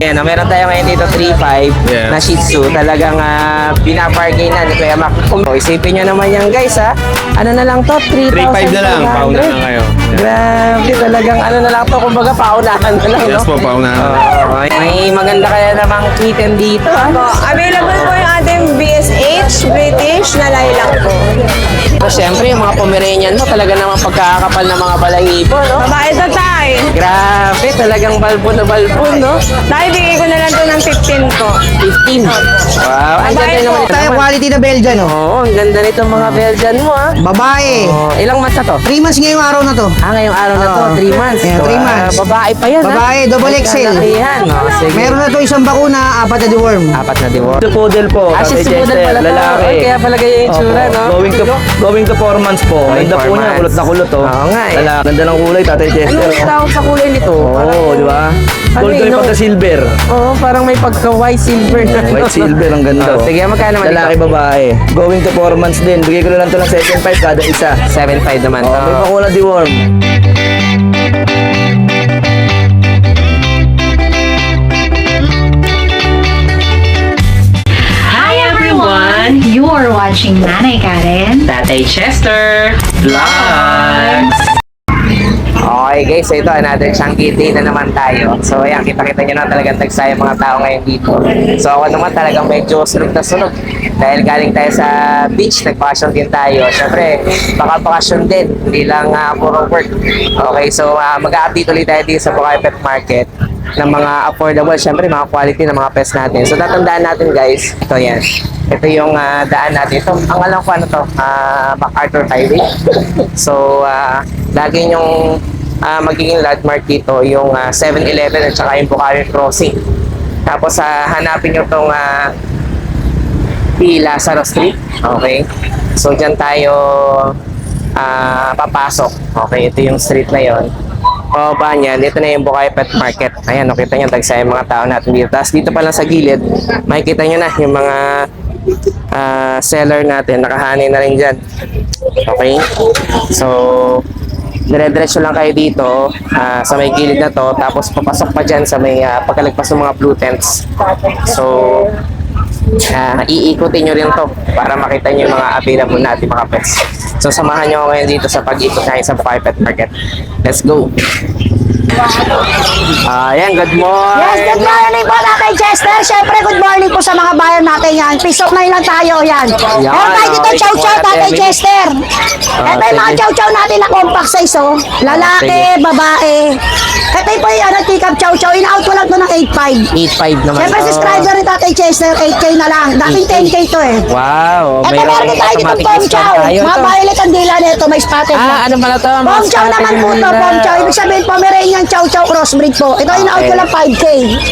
Yan, meron tayo ngayon dito 3.5 na Shih Tzu. Talagang binabargain na ni Kuya Mac. So, isipin nyo naman yan guys ha. Ano na lang to? 3.5 na lang. Pauna na kayo. Grabe, talagang ano na lang to. Kumbaga paunahan na lang. Yes po, paunahan. May maganda kaya namang kitten dito ha. Available po yung ating BSH, British na lilac po. So, syempre, yung mga Pomeranian mo, talaga naman pagkakapal ng mga balahibo, no? Babae to tayo. Grabe, talagang balbon na balbon, no? Tayo bigay ko na lang to ng 15 po. 15. Wow, ang ganda naman ito. Tayo quality na Belgian, oh. Oo, ang ganda nito mga Belgian mo, ha? Babae. Oh, ilang months na to? 3 months ngayong araw na to. Ngayong araw na to, Oo. 3 months. Yeah, 3 months. Babae pa yan, Babae, ha? double XL. Yan, no? Sige. Meron na to isang bakuna, 4 na deworm. 4 na deworm. Poodle po. Si Poodle pala to. Lalaki. Ay, kaya pala ganyan yung tsura, no? Going to 4 months po. Ganda po niya, kulot na kulot oh. Oo nga, eh. Lalaki. Ganda ng kulay, Tatay Chester. Ano yung tawag sa kulay nito? Oo, di ba? Gold rin pagka silver. Oo, parang may pagka-white silver na. no? White silver, ang ganda. Oh, sige, magkano naman Lalaki, dito? babae. Going to 4 months din. Bigay ko na lang to ng 7.5 kada isa. 7.5 naman to. May pakula deworm. Hi everyone! You are watching Nanay Karen. Tatay Chester Vlogs! Okay guys, so ito another chunky day na naman tayo. So ayan, kita-kita nyo na talagang nagsaya mga tao ngayon dito. So ako naman talagang medyo sunog na sunog. Dahil galing tayo sa beach, nagpakasyon din tayo. Siyempre, baka bakasyon din, hindi lang puro work. Okay, so mag-update ulit tayo dito sa Bukawi Pet Market ng mga affordable, siyempre mga quality ng mga pets natin. So tatandaan natin guys, ito yan. Ito yung daan natin. Ito, ang alam ko ano to, MacArthur Highway. So, lagi yung magiging landmark dito, yung 7-Eleven at saka yung Bukawi Crossing. Tapos, hanapin nyo itong Lazaro Street. Okay? So, dyan tayo papasok. Okay, ito yung street na yon. Pababa niyan, dito na yung Bukawi Pet Market. Ayan, nakita nyo, tagsaya yung mga tao natin dito. Tapos dito pa lang sa gilid, makikita nyo na yung mga seller natin. Nakahanay na rin dyan. Okay? So, dire-diretso lang kayo dito sa may gilid na to. Tapos papasok pa dyan sa may pagkalagpas ng mga blue tents. So, iikutin nyo rin to para makita nyo yung mga available natin mga pets. So samahan nyo ako ngayon dito sa pag-ikot natin sa Bukawi Pet Market. Let's go! Ayan, good morning! Yes, good morning po, Tatay Chester. Siyempre, good morning po sa mga bayan natin yan. Peace of mind lang tayo, yan. Yan, Meron tayo dito, okay, chow-chow, good Tatay morning. Chester. Ito yung mga sige. chow-chow natin na compact size, oh. Lalaki, babae. Ito yung po yung pick-up chow-chow. In-out ko lang to ng 8.5. 8.5 naman Siyempre, to. subscriber ni Tatay Chester, 8K na lang. Dating 10K to eh. Wow! Ito meron din tayo dito, automatic pom discount chow. tayo Mga to. violet ang dila nito, may spotted na. Ano pala to? Mga Pom chow naman po to, spotted pom chow. nila. Ibig sabihin, Pomeranian chow-chow crossbreed po. Ito, in-out ko Okay. lang 5K.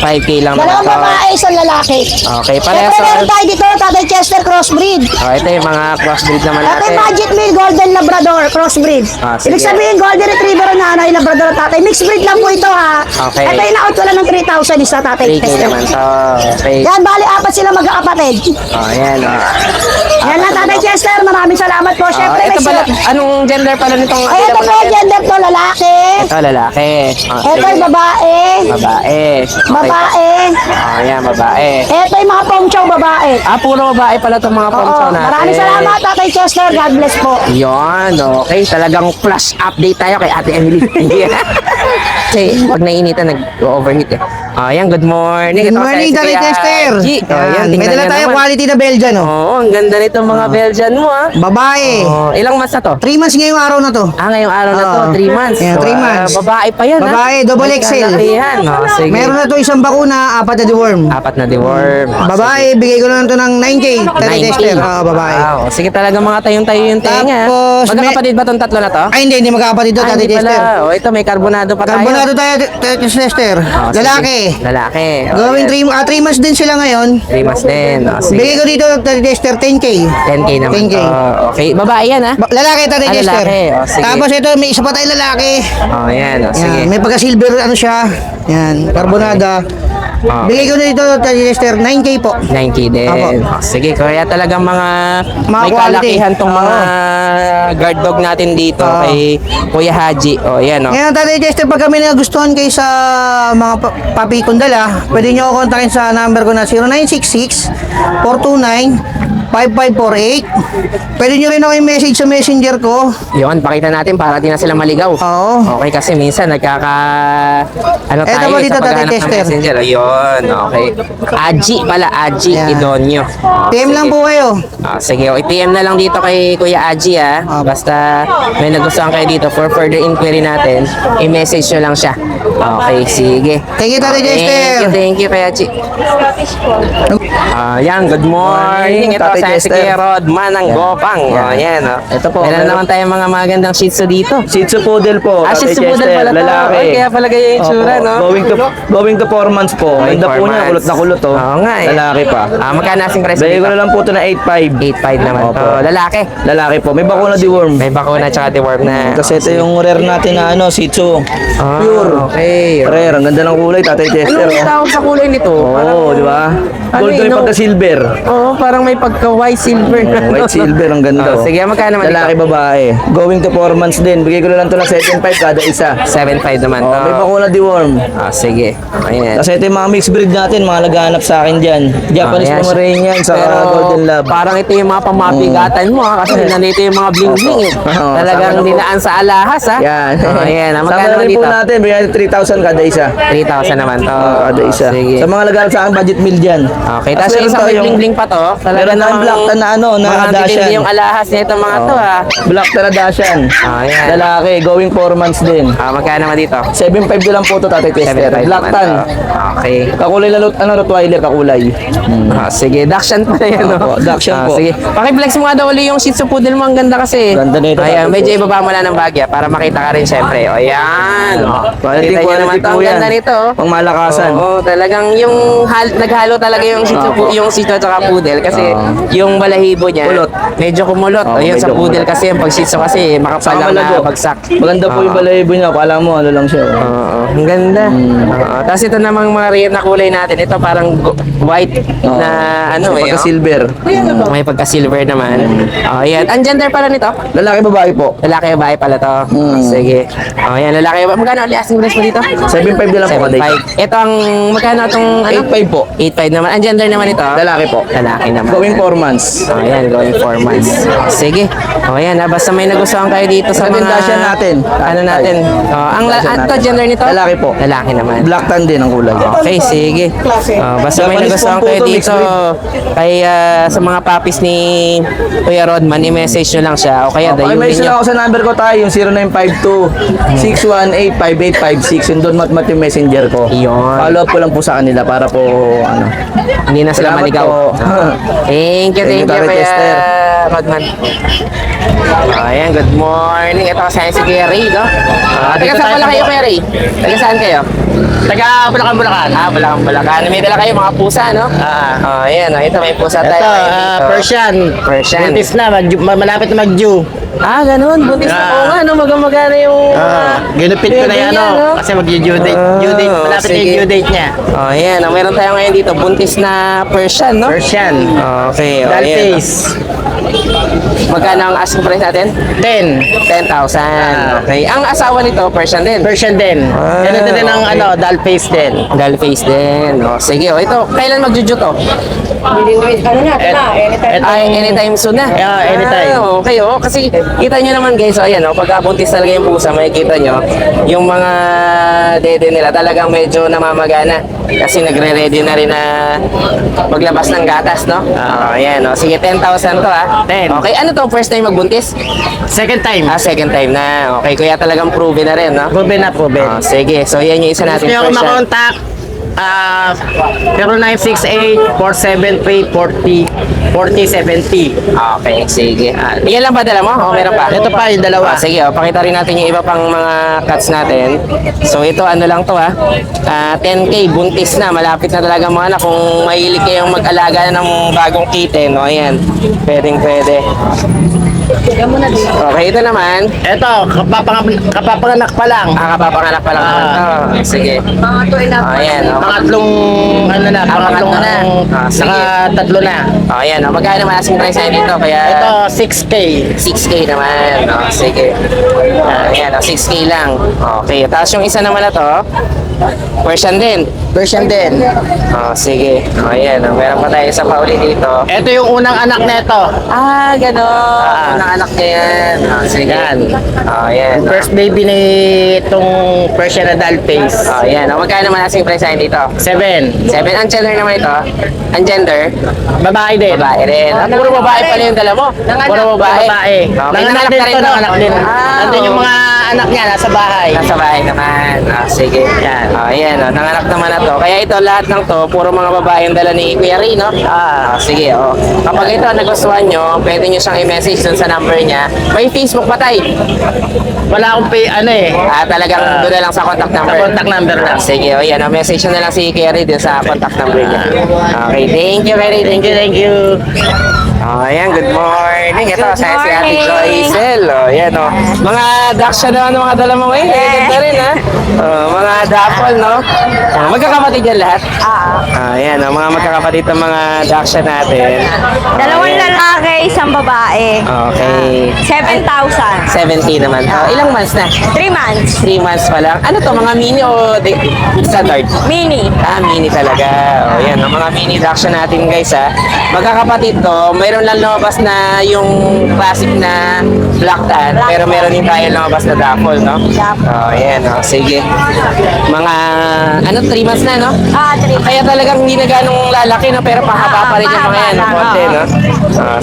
5K lang naman Dalawang to. babae, isang lalaki. Okay, parehas Siyempre, sa... meron tayo dito, Tatay Chester crossbreed. Oh, ito yung mga crossbreed naman Ito natin. yung Magic Mill Golden Labrador crossbreed. Sige. Ibig sabihin, Golden Retriever ang nanay, Labrador ang tatay. Mixed breed lang po ito ha. Okay. Ito yung na-out ko lang ng 3,000 isa, Tatay 3K Chester. naman to. Okay. Yan, bali, apat sila magkakapatid. Oh, yan. Yan lang, Tatay Chester. Maraming salamat po. Siyempre, Ito may pala, sila. anong gender pala nitong Ay, ito po, natin? gender to, lalaki. Ito, lalaki. Oh, Ito sige. yung babae. Babae. Okay. Babae. Oh, yan, babae. Ito yung mga pongchow babae. Puro babae pala itong mga Oo, pomso natin. maraming salamat, Tatay Chester. God bless po. Yon, okay. Talagang flash update tayo kay Ate Emily. Kasi pag nainitan, nag-overheat eh. Ayan, good morning. Good Ito morning, si Tatay Kuya Chester. G. Yan, Ayan, may tingnan dala nyo tayo naman. quality na Belgian, oh. Oo, ang ganda nito mga Belgian mo ah. Babae. Oh, ilang months na to? 3 months ngayong araw na to. Ngayong araw na to, Oo. 3 months. Yeah, 3 So, months. babae pa yan Babae, double XL. Yan, oh, sige. Meron na to isang bakuna, 4 na deworm. 4 na deworm. Oh, Babae, bigay ko na lang to ng 9K. Tatay 19. Chester. Babae. Wow. Sige talaga mga tayong-tayo yung tenga. Tapos, Magkakapatid ba tong tatlo na to? Ay, hindi magkakapatid to, Tatay hindi pala. Chester. Oh, ito may carbonado pa tayo. Carbonado tayo, Tatay Chester. Oh, sige. Lalaki. Lalaki. Gawin 3 months din sila ngayon. 3 months din. Oh, sige. Bigay ko dito, Tatay Chester, 10K. 10K naman 10K. to. Okay. Babae yan ha? Lalaki, Tatay Chester. lalaki. Oh, sige. Tapos ito, may isa pa tayo lalaki. Oh, yan. Oh, sige. Yan, may pagka-silver ano siya. Yan, carbonada. Bigay ko na dito, Daddy Lester, 9K po. 9K din. Apo. Oh, sige, kaya talagang mga may quality. kalakihan tong mga guard dog natin dito Oo. kay Kuya Haji. O, yan o. Ngayon, Daddy Lester, pag kami nagustuhan kayo sa mga papi kong dala, pwede nyo ako kontakin sa number ko na 0966-429-5548. Pwede nyo rin ako i-message sa messenger ko. Yun, pakita natin para di na sila maligaw. Oo. Okay, kasi minsan ano Eto tayo po dito, sa paghanap Daddy ng Tester. messenger. Yun, okay. Aji pala, Aji Yan. Idonio. PM lang po kayo. Sige, i-PM na lang dito kay Kuya Aji Basta may nagustuhan kayo dito for further inquiry natin, i-message nyo lang siya. Okay, sige. Thank you, Daddy Lester. Thank you, Kuya Aji. Yan, good morning. Ito Tatay sa si Chester. Kuya Rodman ng Gopang. Yan, Ito po, Meron meron- naman tayong mga magandang shih tzu dito. Shih Tzu Poodle po. Shih Tatay Tzu Poodle Chester, pala to. lalaki. Ay, kaya pala ganyan yung itsura, Opo. no? Going to 4 months po. Going Ganda 4 po niya, months. kulot na kulot oh. Oo nga eh. Lalaki pa. Magkano asing price Bigay ko dito? na lang po ito na 8.5. 8.5 naman Opo. to. Lalaki. Lalaki po. May bakuna deworm. May bakuna tsaka deworm na. Kasi ito yung rare natin na Shih Tzu. Pure. Okay. Rare. Ang ganda ng kulay, Tatay Chester. Anong tawag sa kulay nito? Oo, di ba? Ano Gold yun, yung no? pagka-silver. Oo, parang may pagka-white silver. White silver, ang ganda. oh. Sige, magkano naman Lalaki dito? babae. Going to 4 months din. Bigay ko na lang ito ng 7.5 kada isa. 7.5 naman Oh, to. may bakuna deworm. Sige. Ayan. Kasi ito yung mga mixed breed natin, mga naghahanap sa akin dyan. Japanese Ayan. Pomeranian sa Pero Golden Lab. parang ito yung mga pamapigatan mo kasi nandito yung mga bling-bling eh. Oo, Talagang sama na po. dinaan sa alahas Yan. Ayan. Sama Magkano na naman rin po dito? natin, bigyan natin 3,000 kada isa. 3,000 naman to. Kada isa. Sige. Sa mga naghahanap sa akin, budget meal dyan. Okay, Tapos tapos yung meron isang may tayong- bling-bling pa to. Talaga Meron tayong black tan na na mga Dashan. titindi yung alahas nito mga to Black Taradashan. Ayan. Lalaki, going 4 months din. Magkano naman dito? 7.5 na lang po ito, Tatay Tester. 7.5 Black naman tan. to. Okay. Kakulay na Rottweiler, kakulay. Sige, Dakshan pa yan, no? Opo, Dachshund po. Sige. Pakiflex mo nga daw ulit yung Shih Tzu Poodle mo. Ang ganda kasi. Ganda nito, Ayan, Tatay medyo Tester. ibaba mo lang ng bagya para makita ka rin syempre. O, ayan. Quality, Kita nyo naman quality to. po Ang yan. ganda nito. Pang malakasan. Oo, talagang yung naghalo talaga yung Shih Tzu, Opo. yung Shih Tzu at Poodle kasi yung balahibo niya Kulot. medyo kumulot. Oo, O, yun sa medyo Poodle kumulot. kasi yung pag Shih Tzu kasi makapal Saka lang na malago. bagsak. Maganda po yung balahibo niya. Kala mo, ano lang siya. Oo, ang ganda. Oo, tapos ito namang mga rare na kulay natin. Ito parang white na ano eh. Pagka-silver. May pagka-silver naman. Oh, yan. Ang gender pala nito? Lalaki, babae po. Lalaki babae pala to. Sige. Oh, yan. Lalaki babae. Magkano ulit asking price mo dito? 7.5 na lang po kada isa. 7.5. Ito ang, magkano itong, ano? 8.5 po. 8.5 naman. Ang gender naman ito? Lalaki po. Lalaki naman. Going 4 months. Oh, yan. Going 4 months. Sige. Oh, yan. Basta may nagustuhan kayo dito sa Ito mga... yung Dashan natin. Ano natin? Oh, ang Dashan ito, natin. gender nito? Lalaki po. Lalaki naman. Black tan din ang kulay. Okay, sige. Basta may Japanese nagustuhan po kayo to, dito mixed breed. kay sa mga papis ni Kuya Rodman, i-message nyo lang siya o kaya Okay, may dayunin isa lang nyo. ako sa number ko tayo, yung 0952-618-5856. Yung Don Matmat yung messenger ko. Yun. Follow up ko lang po sa kanila para po, ano. Hindi na sila Salamat maligaw. po. Thank you, Thank you, Kuya Chester. Rodman. Ayan, good morning. Ito kasi si Kuya Ray, no? Taga saan pala kayo, Kuya Ray? Taga saan kayo? Taga Bulacan. Bulacan. May dala kayo mga pusa, no? Ayan, ito may pusa tayo. Ito, ngayon dito. Persian. Persian. Buntis na, malapit na mag-due. Ganun. Buntis na. Oo nga, no? Maga-maga na yung... Ginupit ko na yan, Niya, no? kasi mag-due date. Malapit na sige. yung due date niya. Ayan. Meron tayo ngayon dito. Buntis na Persian, no? Persian. Okay. Doll ayan. face. Magkano ang asking price natin? 10. 10,000. Okay. Ang asawa nito, Persian din. Persian din. Ganito din ang okay. doll face din. Doll face din. Sige. Ito, kailan mag-jujut to? Anytime soon na. Yeah, anytime. Okay, kasi kita nyo naman guys, ayan, pagka buntis talaga yung pusa, makikita nyo, yung mga dede nila talagang medyo namamagana. Kasi nagre-ready na rin na maglabas ng gatas, no? Ayan, sige, 10,000 to 10. Okay, ano to, first time magbuntis? Second time. Second time na. Okay, kaya talagang proven na rin, no? Proven na proven. Sige, so yan yung isa Gusto natin niyo ako Persian. makontak? 0968-473-4070. Okay, sige. Yan lang ba dala mo? O meron pa? Ito pa yung dalawa. Sige, pakita rin natin yung iba pang mga cuts natin. So ito ano lang to 10K, buntis na, malapit na talaga mga anak. Kung mahilig kayong mag-alaga ng bagong kitten, no, ayan, pwede. Okay, ito naman. Ito, kapapanganak pa lang. Kapapanganak pa lang naman to. Sige. Ayan, Pangatlong, pangatlong pangatlo na. Sige. Tatlo na. Ayan, magkano naman asking price natin dito? Kaya Ito, 6K. 6K naman. Sige. Ayan, 6K lang. Okay, tapos yung isa naman na to, Persian din. Version din. Sige. Ayan, meron pa tayo isa pa uli dito. Ito yung unang anak nito. Gano'n. Unang anak niya yan. Sige. Yan. Ayan. First baby ni itong Persian adult face. Ayan. Magkano naman asking price natin dito? 7. 7. Ang gender naman ito? Ang gender? Babae din. Babae rin. Puro babae pala yung dala mo. Puro babae. Babae. Okay, Nanganak nanganak din na rin to, to. nanganak din. Nandun yung mga anak niya, nasa bahay. Nasa bahay naman. Sige. Yan. Ayan. Nanganak naman na to. Kaya ito lahat ng to, puro mga babae yung dala ni Kuya Ray, no? Sige. Kapag ito nagustuhan nyo, pwede nyo siyang i-message dun sa number niya. May Facebook pa tayo. Wala akong pay, Talagang doon na lang sa contact number. Sa contact number lang. Sige, yan. Message nyo na lang si Kuya Ray dun sa contact number niya. Okay, thank you, Kuya Ray. Thank you. Ayan, good morning. Ito, sa si Ate Joycel. Ayan, mga Daksha naman ng mga dala mo ngayon. Ganda rin, ha? Mga Dapol, no? Magkakapatid yan lahat? Ayan, mga magkakapatid ng mga Daksha natin. Dalawang Ayan. lalaki, isang babae. Okay. 7,000. 70 naman. Ilang months na? 3 months. 3 months pa lang. Ano to, mga mini o standard? Mini. Mini talaga. Yan, ang mga mini Daksha natin guys magkakapatid to. Mayroon lang lumabas na yung classic na black tan, pero meron din tayo lumabas na Dapol, no? Yan, sige. Mga, 3 months na, no? 3 Kaya talagang hindi na ganong lalaki, no? Pero pahaba pa rin yung mga yan, no? Konti, no?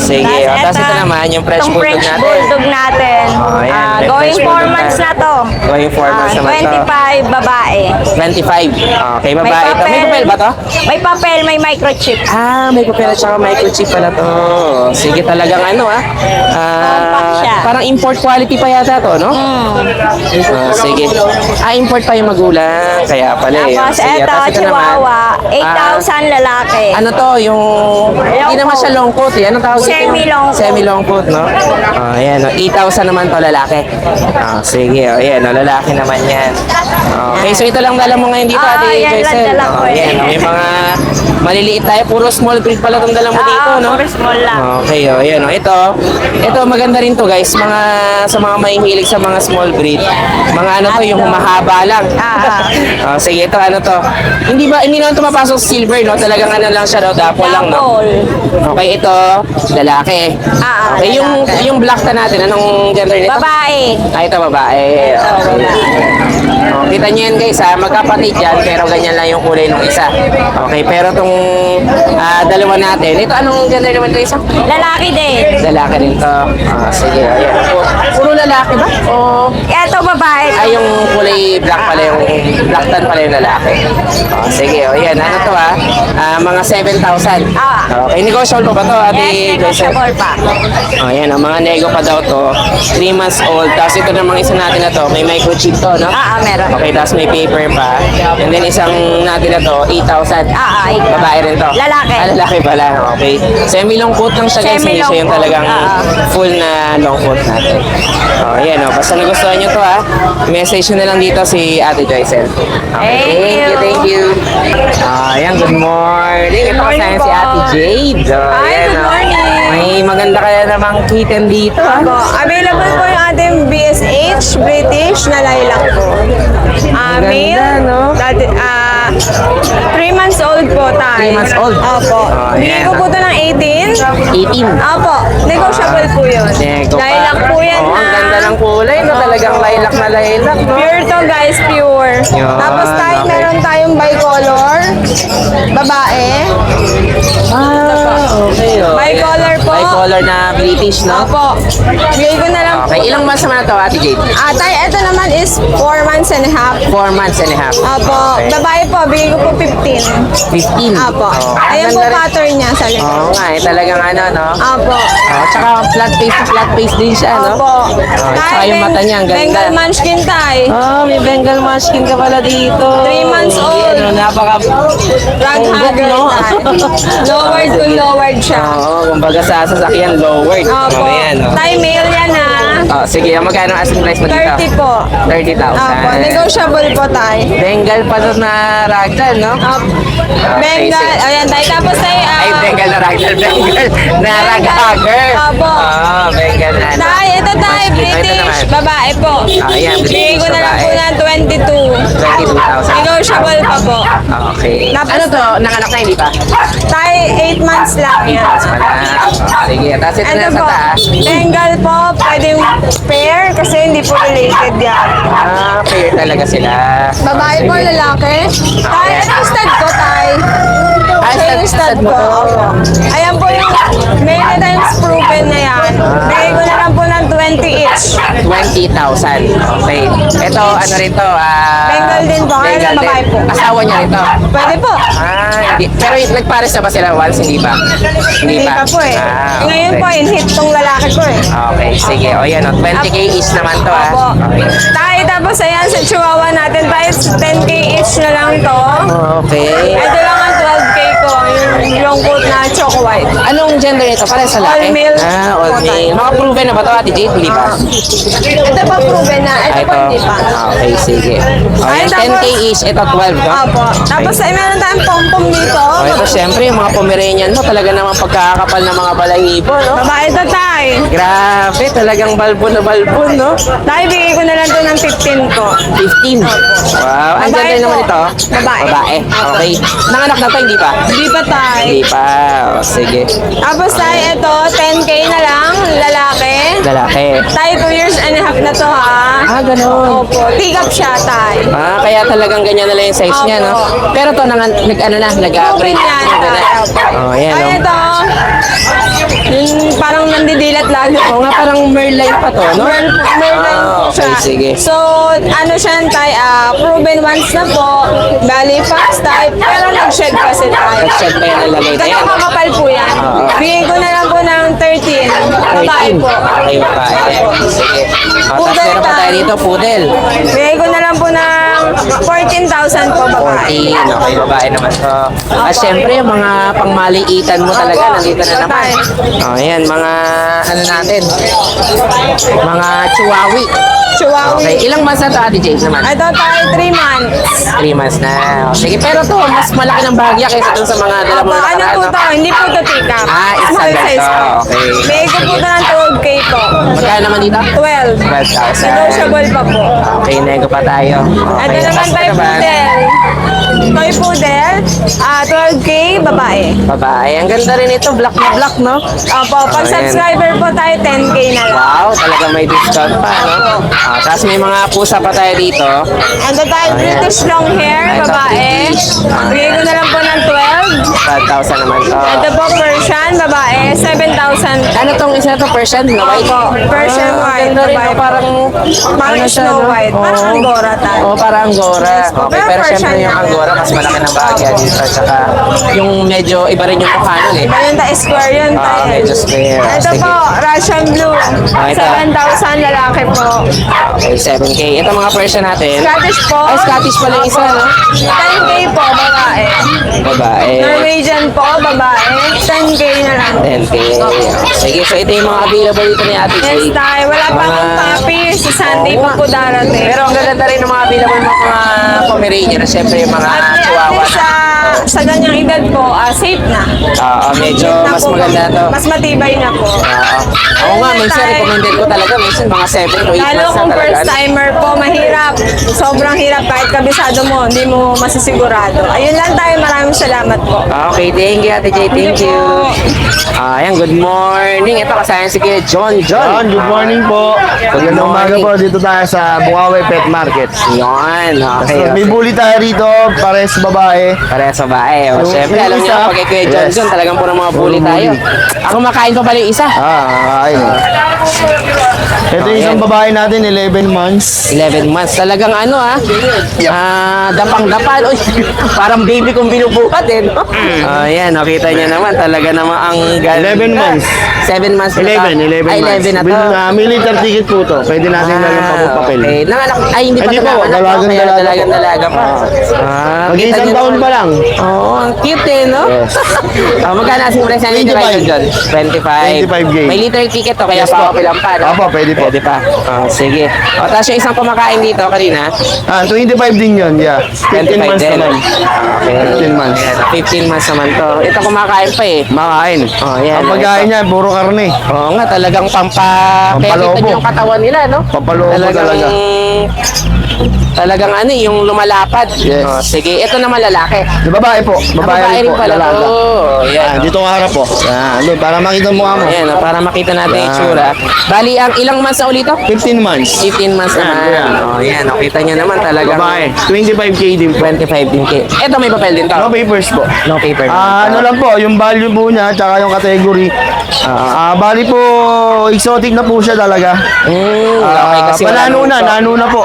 Sige. Tapos ito naman, yung French Itong Bulldog French natin. Bulldog natin. Ayan, may Going French 4 Bulldog months na to. Going 4 months naman to. 25 babae. 25. Okay, babae to. May papel ba to? May papel, may microchip. May papel at saka microchip pala to. Sige, talagang Compact siya. parang import quality pa yata to, no? Sige. Import pa yung magulang. Kaya pala eh. Tapos Sige, eto, tapos ito Chihuahua, naman. 8,000 lalaki. Ano to, yung... Hindi naman siya long coat eh. Anong tawag dito? Semi-long coat. Semi-long coat, no? Ayan, 8,000 naman to lalaki. Sige, ayan, lalaki naman yan. Okay, so ito lang dala mo ngayon dito, Ate yan lang Joycel. dala ko eh. Ayan, may mga maliliit tayo. Puro small breed pala itong dala mo dito, no? Puro small lang. Okay, ayan, Ito, maganda rin to, guys. Sa mga mahihilig sa mga small breed. Mga yung humahaba lang. Sige, ito, Hindi naman ito mapasok sa silver, no? Talagang lang siya, no? Dapol lang, no? Okay, ito, lalaki. Okay, yung black na natin, anong gender nito? Babae. Ito, babae. Okay. Kita nyo yan guys magkapatid yan pero ganyan lang yung kulay ng isa. Okay, pero tong dalawa natin, ito anong gender naman ito isa? Lalaki din. Lalaki rin to. Sige, ayan. Puro lalaki ba? O Ito babae. yung kulay black pala yung black tan pala yung lalaki. Sige, ayan. Ano to mga 7,000. Okay, negotiable pa ba to, Ate Yes, Joycel? negotiable pa. Ayan, ang mga nego pa daw to. 3 months old. Tapos ito namang isa natin na to, may microchip to, no? Meron. Okay, tapos may paper pa. And then isang natin na to, 8,000. 8,000. Babae rin to. Lalaki. Lalaki pala. Okay. Semi-long coat lang siya guys. Hindi siya yung Semi-long talagang coat. full na long coat natin. Ayan basta nagustuhan nyo to message nyo na lang dito si Ate Joycel. Okay, thank you. Ayan, good morning. Ito kasama si Ate Jade. Hi, good morning. May maganda kaya namang kitten dito. Available po yung ating BSH British na lilac po. Male. no? 3 months old po tayo. 3 months old? Opo. Bigay Ayan. ko po ito ng 18. 18. Opo. Negotiable po yun. Nego pa. Lilac po yan Ang ganda ng kulay, no? Talagang lilac na lilac, no? Pure to guys, pure. Yun, Tapos okay. meron tayong bicolor. Babae. Okay, oh. Bicolor po. Bicolor na British, no? Opo. Bigay ko na lang po. Okay, ilang months naman na to, Ate Jade? Tay, ito naman is 4 months and a half. 4 months and a half. Opo. Okay. Babae po, bigay ko po 15. 15. Opo. Oh, Ayan po ganda rin. pattern niya sa likod. Oo nga, talagang ano, no? Opo. Oh, tsaka flat face din siya, no? Opo. Oh, tsaka yung mata niya, ang ganda. Bengal Munchkin Tay. Oh, may Bengal Munchkin ka pala dito. 3 months old. Ano, napaka... Raghagger no? Tay. Lowered to lowered siya. Oo, kumbaga sa sasakyan, lowered. Opo. Oh, ayan, oh. Tay, male yan ha. Oh, sige, magkano ang asking price mo dito? 30 po. 30,000. Opo. Negotiable po Tay. Bengal pa to na ragdoll, no? Bengal. Ayan Tay. Tapos Tay, Ay, Bengal na ragdoll. Bengal na raghagger. Opo. Ah, Bengal na ano. Tay, ito Tay, Ito British. naman. Babae po. Ayan, Bigay ko na lang po babae. ng 22. 22,000. Negotiable pa po. Okay. Tapos- Ano to? Nanganak na, hindi pa? Tay, 8 months lang yan. Pala. Sige, tapos ito na Ito sa po, taas. Bengal po, pwedeng pair kasi hindi po related yan. Ah, fair talaga sila. Babae po, lalaki. Tay, ito yung stud ko, Tay. Ito yung stud mo ko. to? Opo. Ayan po yung many times proven na yan. Bigay ko na lang po ng 20 each. 20,000. Okay. Ito, ano rin to? Bengal din po. Kaya Bengal lang babae din. po. Asawa niya rin to. Pwede po. Hindi. Pero nagpares na ba sila once? Hindi pa? Hindi pa po eh. Ah, Ngayon okay. po, in-hit tong lalaki ko eh. Okay, sige. O yan, 20k each naman to, ha? Opo. Okay. Tay, tapos ayan sa chihuahua natin, tayo 10k each na lang to. Okay. Ito lang ang 12k ko, yung long coat na choco white. Anong gender nito? Parang sa laki? All male. Ah, all male. Mga proven na ba to, Ate Jade? Hindi pa? Ito pa proven na, ito Ah, pa hindi pa. Okay, sige. O Ay, yan, tapos- 10k each. Ito, 12, no? Opo. Tapos ay meron tayong pom-pom dito. O ito, syempre, yung mga Pomeranian mo, talaga naman pagkakapal ng mga balahibo, no? Babae to, Tay. Grabe, talagang balbon na balbon, no? Tay, bigay ko na lang to ng 15 ko. 15. Wow, ang Babae ganda naman po. ito. Babae. Babae. Okay. Nanganak na to, hindi pa? Hindi pa, Tay. Hindi pa. O, sige. Tapos Tay, ito, 10k na lang, lalaki. Lalaki. Tay, 2 years and a half na to, ha? Ah, ganun. Opo. Tigap siya, Tay. Ah, kaya talagang ganyan na lang yung size niya, no? Opo. Pero to, nag-ano na, nag-upgrade. Proven yan, Tay. Opo. Oh, yan, Ay, no? ito. Yung parang nandidilat lalo. Oo nga, parang Merline pa to, no? Merline Ah, po siya. okay, sige. So, ano siya, Tay, proven once na po. Bali, fast type. Pero nag-shed kasi tayo. Nag-shed pa yan ang lagay na yan. Ganun kakapal po yan. Bigay ko na lang po ng 13. Babae 13. po. Okay, babae. Sige. O, tapos Poodle meron pa tayo tayo. dito, poodle. Bigay ko na lang po ng 14,000 po, babae. 14. Okay, babae naman to. At syempre, yung mga pangmaliitan mo talaga, Opo. nandito na naman. O, yan, mga, ano natin, mga chihuahui. Chihuahua. Okay, ilang months na to, Ate Jade naman? Ito tayo, 3 months. 3 months na. O, sige, pero to, mas malaki ng bahagya kaysa dun sa mga dala mo Opo, na ano nakaraan, po no? to? Hindi po to tika. Ah, isa Small lang size to. po. Okay. Bigay ko po to ng 12k po. Magkano naman dito? 12. 12,000. Negotiable pa po. Okay, nego pa tayo. Okay, Ito naman tapos tayo ito ba? poodle. Toy poodle. 12k, babae. Babae. Ang ganda rin ito, black na black, no? Opo, pag Ayan. subscriber po tayo, 10k na lang. Wow, talaga may discount pa, no? Tapos may mga pusa pa tayo dito. Ito tayo, British long hair, Ito, babae. British. Bigay ko na lang po ng 12. 12,000 naman to. Ito po, Persian, babae. 7,000. Ano tong isa to, Persian na white? Opo, Persian Ah, white, Ganda rin, babae. no? Parang, Parang ano siya, Snow no? White. Parang Oo. Angora tayo. Oo, parang Angora. Okay, Pero pero Persian syempre yung lang. Angora, mas malaki ng bahagya dito. Tsaka yung medyo iba rin yung mukha nun eh. Ayun tayo, square yun tayo. Medyo square. Ito Sige. po, Russian blue. Ito. 7,000 lalaki po. Okay, 7K. Ito mga Persian natin. Scottish po. Ay, Scottish pala yung isa, no? 10k po, babae. Babae. Norwegian po, babae. 10k na lang. 10K. Sige, so ito yung mga available dito ni Ate Yes, Jade. tayo. Wala pa akong Mga- copy. Sa Sunday Oo pa nga. po darating. Pero ang ganda rin ng mga available ng mga Pomeranian na syempre yung mga At Chihuahua. least sa ganyang edad po, safe na. Medyo Na mas po, maganda to. Mas matibay na po. Oo nga, minsan recommended ko talaga. Minsan mga 7 to 8 Lalo months na kung talaga. first timer po, mahirap. Sobrang hirap kahit kabisado mo, hindi mo masisigurado. Ayun lang tayo, maraming salamat po. Okay, thank you Ate Jade. Thank you. Ayan, good morning. Ito kasama si Kuya John. John, good morning po. Magandang umaga po. Dito tayo sa Bukawi Pet Market. Yan, okay. So, may bully tayo rito, pares babae. Parehas sa babae. O, syempre, alam niyo, pag kay Kuya John John, talagang puro mga bully tayo. Ako makain pa pala yung isa. Ayun. Ito yung isang babae natin, 11 months. 11 months. Talagang ano dapang-dapan. Uy, parang baby kong binubuhat eh. No? Ayan, nakita niya naman. Talaga naman ang ganda. 11 months. 7 months na to. 11 Ay, months. 11 na to. Military ticket po to. Pwede natin lang papel. Okay. Nanganak, ay hindi pa Hindi ito po, nanganak. no? Kaya dalagang-dalaga po. dalaga pa. Mag-isang taon pa lang. Oo, ang cute eh, no? Magkano asing presyo niyo 25. John? 25. 25K. May liter ticket to, kaya Yes pa po. lang pa, no? Opo, pwede po. Pwede pa. Sige. O, tapos yung isang kumakain dito kanina, 25 din yun, yeah. 15 25 months din. naman. Okay. 15 months. Ayan, 15 months naman to. Ito kumakain pa eh. Makain. Oh, yan. Ang pagkain niya, puro karne. Oo nga, talagang kaya kita Pampalobo. niyo yung katawan nila, no? Pampalobo talaga. Talagang ano eh, yung lumalapad. Yes. Sige, ito naman lalaki. Di babae po. Babae rin po. pala. Lalaga. Oh, yan. Dito ka harap po. Doon, para makita mo mo. Ayan, para makita natin yung itsura. Bali, ang ilang months na ulito? 15 months. 15 months naman. Yan. Oh, yan. Nakita niyo naman talagang Babae. 25K din po. 25 din. Ito may papel din to. No papers po. No paper. Ano lang po, yung value po niya, tsaka yung category. Bali po, exotic na po siya talaga. Okay, kasi wala Panano na, nang- nano na po.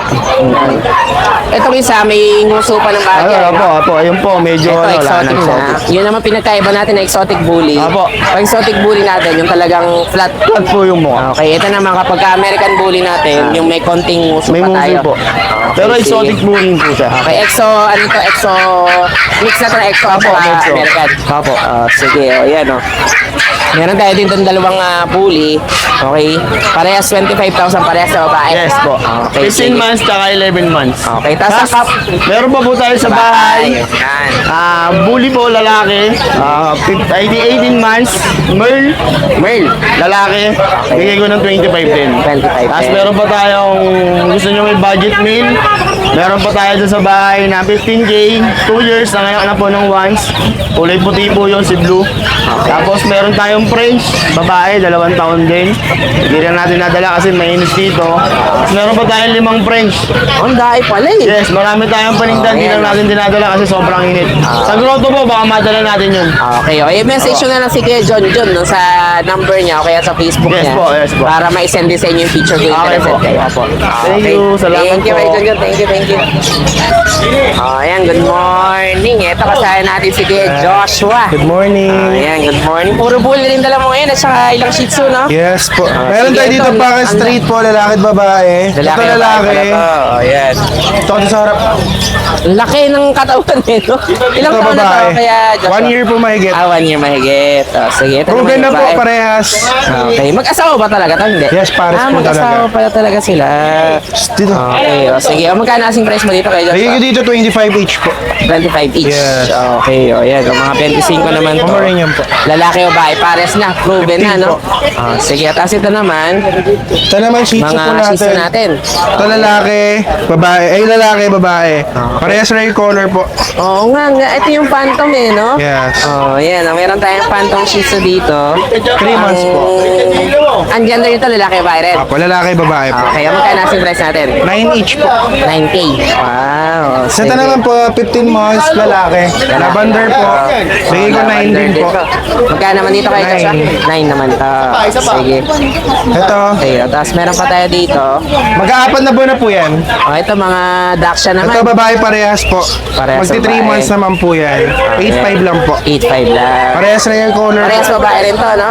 Itong isa, may nguso pa ng bagay. Apo, ayun po, medyo Ito, wala exotic na. na. Yun naman pinagkaiba natin na exotic bully. Apo. Pag exotic bully natin, yung talagang flat. Flat po yung mukha. Okay, ito naman kapag American bully natin, yung may konting nguso May pa muso tayo. po. Pero sige. exotic po rin po siya. Okay, exo, mix na ito na exo at Apo, exo. American. Apo. Sige, yan Meron tayo din itong dalawang bully. Okay, parehas 25,000, parehas sa babae. Yes po. Okay, 15 sige. months tsaka 11 months. Okay, tapos sa cup. Meron pa po tayo sa bahay. Yan. Bully po lalaki. 18 months. Merl. Lalaki. Bigay ko ng 25 din. 25 Tapos din. meron pa tayong gusto nyo may budget meal. Meron pa tayo dun sa bahay na 15K. 2 years. Nanganak na po ng once. Kulay puti po yun si Blue. Tapos meron tayong French. Babae, 2 taon din. Hindi rin natin nadala kasi mainit dito. Tapos meron pa tayong 5 French. Ang dahil pala eh. Yes, marami tayong panindan. Hindi lang natin dinadala kasi sobrang init. Sa grotto po, baka madala natin yun. Okay, okay. Message nyo na lang si Kuya John John no, sa number niya o kaya sa Facebook Yes niya. po, yes po. Para ma-send din sa inyo yung picture ko yung Okay po. kayo. Apo. Okay. Thank you. Salamat Thank you, po. Kuya John John. Thank you. Ayan, good morning. Ito kasaya natin si Kuya Joshua. Good morning. Ayan, good morning. Puro bully rin dala mo ngayon at saka ilang shih tzu, no? Yes po. Meron sige, tayo dito ito, pang ang- street po, lalaki at babae. Ito lalaki. Ayan. Ito sa harap. Laki ng katawan nito. Ilang Ito taon na to, babae. kaya Joshua? 1 year po mahigit. 1 year mahigit. Sige, ito Proven naman na yung po babae. parehas. Okay, mag-asawa ba talaga to? Hindi? Yes, pares po mag-asawa talaga. pala talaga sila. Dito. Okay, sige. Magkano asing price mo dito kay Bigay ko Joshua? dito 25 each po. 25 each. Yes. Okay, yan. Mga 25 naman to. Pomeranian po. Lalaki o babae, pares na. Proven na, 15 no? po. Sige, tapos ito naman, Ito naman shih tzu po mga shih tzu natin. natin. Ito lalaki, babae. Ay, lalaki, babae. Parehas rare color po. Oo nga. Ito yung phantom eh, no? Yes. Yan. Meron tayong phantom shih tzu dito. 3 months po. Ang gender nito, lalaki o babae rin. Apo, lalaki, babae po. Okay, magkano asing price natin? 9 each po. 9K. Wow. Sa ito naman po, 15 months, lalaki. Lavender po. Bigay ko 9 din po. Magkano naman dito kay Joshua? 9 naman to. Sige. Ito, Okay, tapos meron pa tayo dito. mag-aapat na buwan na po yan. Ito mga Daksha naman. Ito babae parehas po. Parehas Magti 3 babae. months naman po yan. 8.5 lang po. 8.5 lang. Parehas rare color. Parehas babae rin to, no?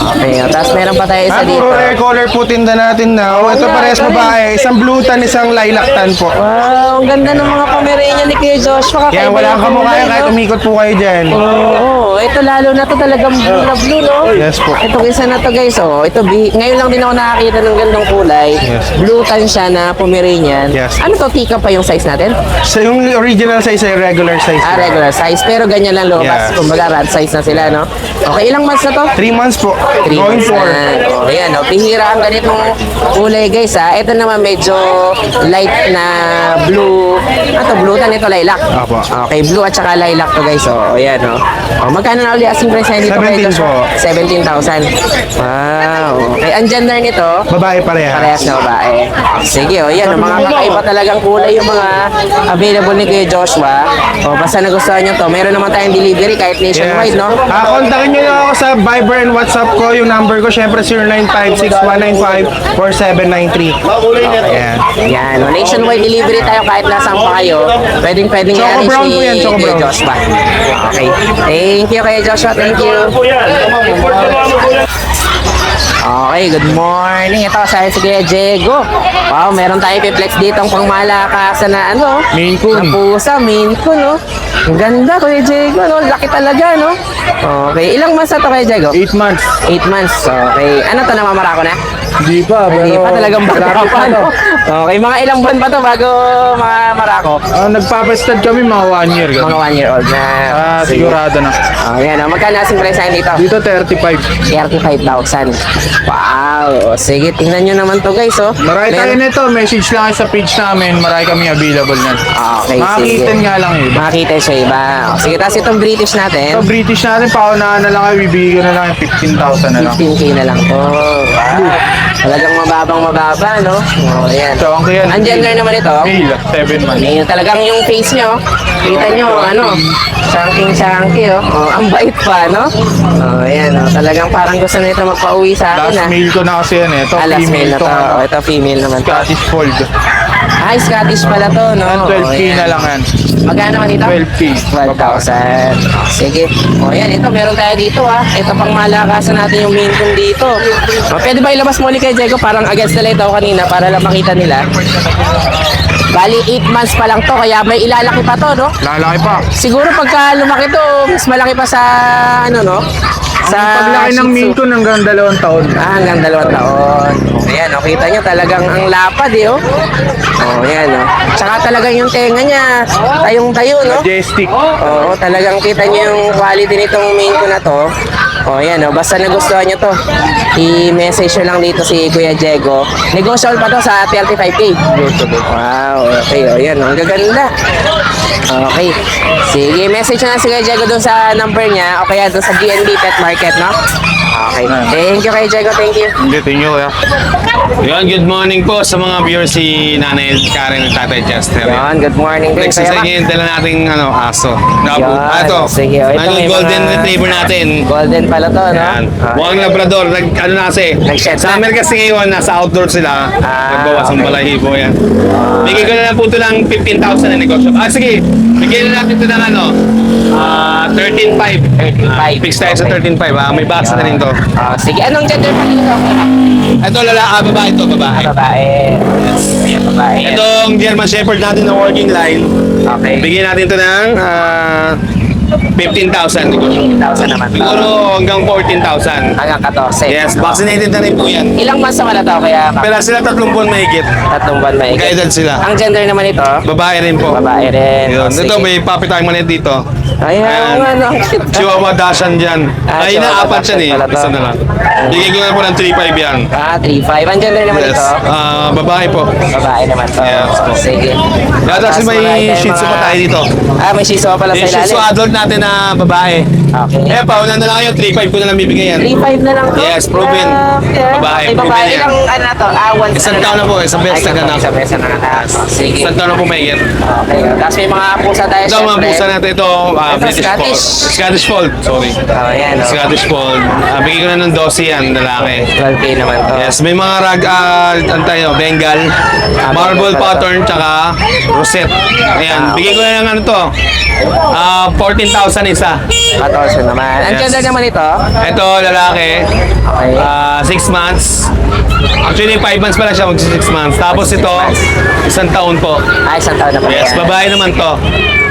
Okay, tapos meron pa tayo isa dito. Puro rare color po tinda natin na. Ito parehas babae. Isang blue tan, isang lilac tan po. Wow, ang ganda ng mga Pomeranian ni Kuya Joshua. Kaya Kakaiba wala yung kang kamukha kulay, kahit no? umikot po kayo dyan. Oo, ito lalo na to talagang blue na blue, no? Yes po. Itong isa na to guys, ito ngayon lang din ako nakakita ng gandang kulay. Yes. Blue tan siya na Pomeranian. Yes. Ano to, tika pa yung size natin? So yung original size ay regular size. Regular size, pero ganyan lang lumabas. Yes. Kumbaga rat size na sila, no? Okay, ilang months na to? 3 months po. 3 Going months 4. na. Oh, ayan, oh. Pihira ang ganitong kulay, guys, ha. Ito naman medyo light na blue. Ito, blue tan ito, lilac. Apo. Okay, blue at saka lilac to, guys. Oh, ayan, oh. Oh, magkano na ulit asking price na dito? 17 po. 17,000. Wow. Okay, ang gender nito, Babae parehas. parehas na babae. Sige, oh, yan. Mga kakaiba talagang kulay yung mga available ni Kuya Joshua. O, basta nagustuhan nyo to. Meron naman tayong delivery kahit nationwide, no? Kontakin nyo na ako sa Viber and WhatsApp ko. Yung number ko, syempre 0956-195-4793. Ayan. Yan. No? Nationwide delivery tayo kahit nasaan pa kayo. Pwedeng Choco i-arrange brown po yan, ni Choco Kuya brown. Joshua. Okay. Thank you, Kuya Joshua. Thank you. Okay, good morning. Ito, sa si Kuya Diego. Wow, meron tayong piplex dito ang pangmalakasan na ano. Maine Coon. Na pusa, Maine Coon, no? Ang ganda, Kuya Diego, no? Laki talaga, no? Okay, ilang months na to, Kuya Diego? 8 months. 8 months. Okay, ano to, namamarako na? Hindi pa, Hindi pa talagang bata pa, no? Okay, mga ilang buwan pa to bago marako? Nagpapastad kami mga 1 year. Mga 1 year old na. Sige. Sigurado na. Ayan, magkano asing price natin dito? Dito 35. 35,000. Wow. Sige, tingnan nyo naman to, guys, oh. Marami tayo Meron- nito. Message lang sa page namin. Marami kami available na. Okay, Makakita sige. nga lang eh. Makakita siya iba. Sige, tapos itong British natin, Ito British natin, paunahan na lang kayo. Bibigyan ko na lang yung 15,000 na lang. 15K na lang to. Wow. Talagang mababa, no? Oh, ayan. So, ang kaya. Ang gender naman ito, Male, 7 months. Ngayon, talagang yung face nyo, kita nyo, ano, chunky, oh. Oh, ang bait pa, no? Oh, ayan, oh. Talagang parang gusto na ito magpa-uwi sa akin, Last ah. male ko na kasi yan eh. Ito Last female male na to. to. Oh, ito female naman to. Scottish Fold. Ay, Scottish pala to, no? Yan, 12K Oh, ayan. na lang yan. Magkano naman dito? 12K. 12,000. Sige. O yan, ito meron tayo dito ha. Ito pang malakasan natin yung main kung dito. O, pwede ba ilabas mo ulit kay Diego? Parang against the light ako kanina para lang makita nila. Bali, 8 months pa lang to, kaya may ilalaki pa to, no? Lalaki pa. Siguro pagka lumaki to, mas malaki pa sa, ano, no? Sa Paglaki ng Shih Maine Tzu. Coon hanggang 2 taon. Hanggang 2 taon. Ayan, oh, kita nyo talagang ang lapad eh, oh. Oh, ayan, oh. Tsaka talagang yung tenga niya, tayong-tayo, no? Majestic. Oo, talagang kita nyo yung quality nitong main ko na to. O, yan, oh. Basta nagustuhan nyo to, i-message nyo lang dito si Kuya Diego. Negotiable pa to sa 35K. Wow, okay, o, yan, ang gaganda. Okay. Sige, message nyo na si Kuya Diego doon sa number niya o kaya doon sa GNB Pet Market, no? Okay. Thank you, Kuya Diego. Thank you. Hindi, tingin ko ya. Yan, good morning po sa mga viewers si Nanay Karen at Tatay Chester. Yan, good morning din. Next Kuya sa Mac. inyo yung dala nating aso. Yan, Ito. sige, oh, ito Ano may yung golden mga- retriever natin. Golden pala to, no? Yan. Ah, Buwang Labrador. Ano na kasi. Nag-shed na. Summer kasi ngayon, nasa outdoor sila. Nagbawas ang okay. balahibo yan. Bigay ko na lang po ito ng 15,000 na negosyo. Sige. Bigyan na natin ito ng 13,500. 13,500. Fix tayo sa 13,500. May box na rin to. Sige, anong gender pa dito? Ito babae ito, babae. Babae. Ayan, babae. Itong German Shepherd natin na working line. Okay. Bigyan natin ito ng 15,000 negosyo. 1,000 naman. Siguro hanggang 14,000. Hanggang 14. Yes, vaccinated na rin po yan. Ilang months na to kaya Pero sila 3 buwan mahigit. 3 buwan may Guided sila. Ang gender naman ito, Babae rin po. babae rin. Yun. O, sige. Ito may puppy tayo maliit dito. Ay, oo nga, no. Chihuahua Dashan dyan. Ay, Chihuahua na-apat yan Dachshund pala to. Isa na lang. Bigyan ko na po ng 3,500 yan. 3,500. Ang gender naman Yes. ito, Babae po. babae naman to. Yes. O, sige. Kaya kasi Tapos may marami tayong Shih Tzu pa mga- tayo dito. May Shih Tzu pa pala sa Yung Shih Tzu ilalim. adult natin na babae. Okay. Eh, pauna na lang kayo. 3,500 ko na lang bibigay yan. 3,500 na lang to. Yes, proven. Babae, Ay, proven babae. yan. Ilang ano na to? Isang taon na po, isang beses na ganap. Isang beses na ganap. Sige. Isang taon na po mahigit. Okay. Tapos may mga pusa tayo, Ito, mga syempre. pusa natin ito, British Scottish. Fold. Scottish Fold, sorry. Oh, yan. Oh. Scottish Fold. Bigyan ko na ng 12 yan, lalaki. 12K naman to. Yes, may mga ano tayo, Bengal, marble pattern, tsaka rosette. Ayan, bigyan ko na ng ano to, 14,000 isa. 14 naman. Ang Yes. ganda naman ito. Ito, lalaki, Okay. 6 months. Actually, 5 months pala siya, mag 6 months. Tapos ito, 1 taon po. Isang taon na po. Yes, yan. babae naman to.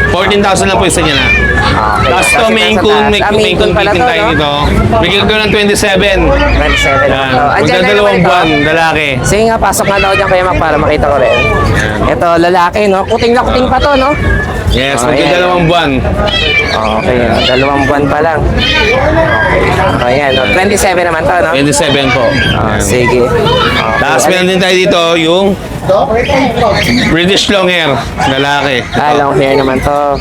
14,000 lang po isa niya na. Okay. Tapos ito, Maine Coon, may Maine Coon pala meeting to, tayo no? dito. Bigyan ko ng 27. 27 Yan. naman to. Ang gender naman Magdadalawang ito. buwan, lalaki. Sige nga, pasok nga daw dyan kaya Mac para makita ko rin. Ito, lalaki, no? Kuting na kuting pa to, no? Yes, Oh, ayan. magdadalawang buwan. Okay, 2 buwan pa lang. Okay. Ayan, 27 naman to, no? 27 po. Ayan. Sige. Okay. Tapos meron din tayo dito yung British long hair, lalaki. Long hair naman to.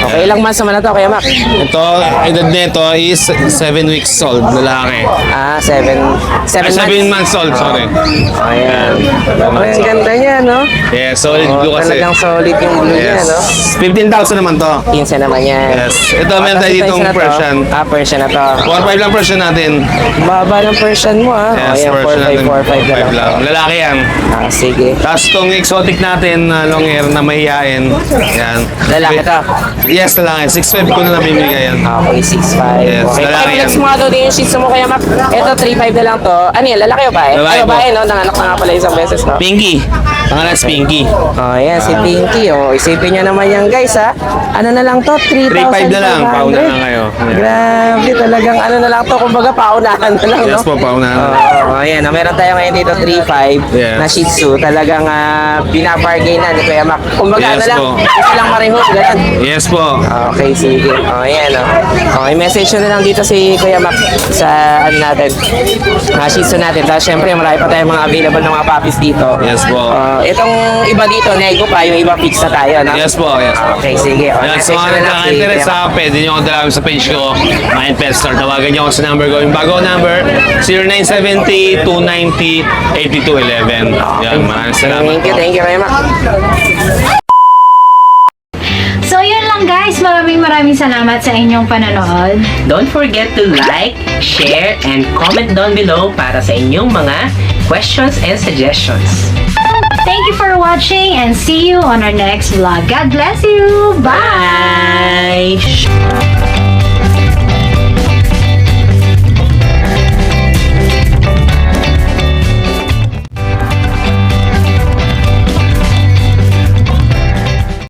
Okay, ilang months naman na to, Kuya Mac? Ito, edad nito is 7 weeks old, lalaki. 7 Ay, 7 months old, sorry. Ayan. Okay, ang ganda niya, no? Yes, solid blue kasi. Talagang solid yung blue niya, Yes. no? 15,000 naman to. 15 naman yan. Yes. Ito, meron tayo ditong Persian. Persian na to. 4-5 lang Persian natin. Baba ng Persian mo, Yes, Ayan, Persian natin. 4-5 na 4-5 lang. lang. Lalaki yan. Sige. Tapos itong exotic natin na long hair na mahihain. Yan. Lalaki to. Yes, lalaki. 6'5 ko na nabibigay yan. Okay, 6'5. Yes, Okay, lalaki pag-flex yan. mo nga daw din yung sheets mo, Kuya Mac. Ito, 3'5 na lang to. Ano yan, lalaki o babae? Babae Ay, babae, po. no? Nanganak na nga pala isang beses, no? Pinky. Pangalan is Pinky. Oh, yan, si Pinky. Oh, isipin nyo naman yan, guys, ha? Ano na lang to? 3.5 na lang. 3,500. Pauna na kayo. Yan. Grabe, talagang ano na lang to. Kumbaga, paunahan na lang, no? Yes po, paunahan na. Ayan. Meron tayo ngayon dito 3.5 Yes. na Shih Tzu. Talagang binabargain na ni Kuya Mac. Kumbaga, Yes ano lang, po. isa lang marihos, ganun. Yes po. Okay, sige. Ayan, Okay, message nyo na lang dito si Kuya Mac sa ano natin, Shih Tzu natin. Tapos syempre, marami pa tayong mga available na mga puppies dito. Yes po. Itong iba dito, nego pa, yung iba fix na tayo, no? Yes po, yes po. Okay, sige. Yan, so mga nagkaka-interest sa pwede nyo akong dalawin sa page ko, Mind Pet Store. Tawagan nyo ako sa number ko. Yung bago number, 0970-290-8211. Yan, maraming salamat po. Thank you, Kuya Mac. So yun lang guys, maraming salamat sa inyong panonood. Don't forget to like, share, and comment down below para sa inyong mga questions and suggestions. Thank you for watching and see you on our next vlog. God bless you! Bye! Bye!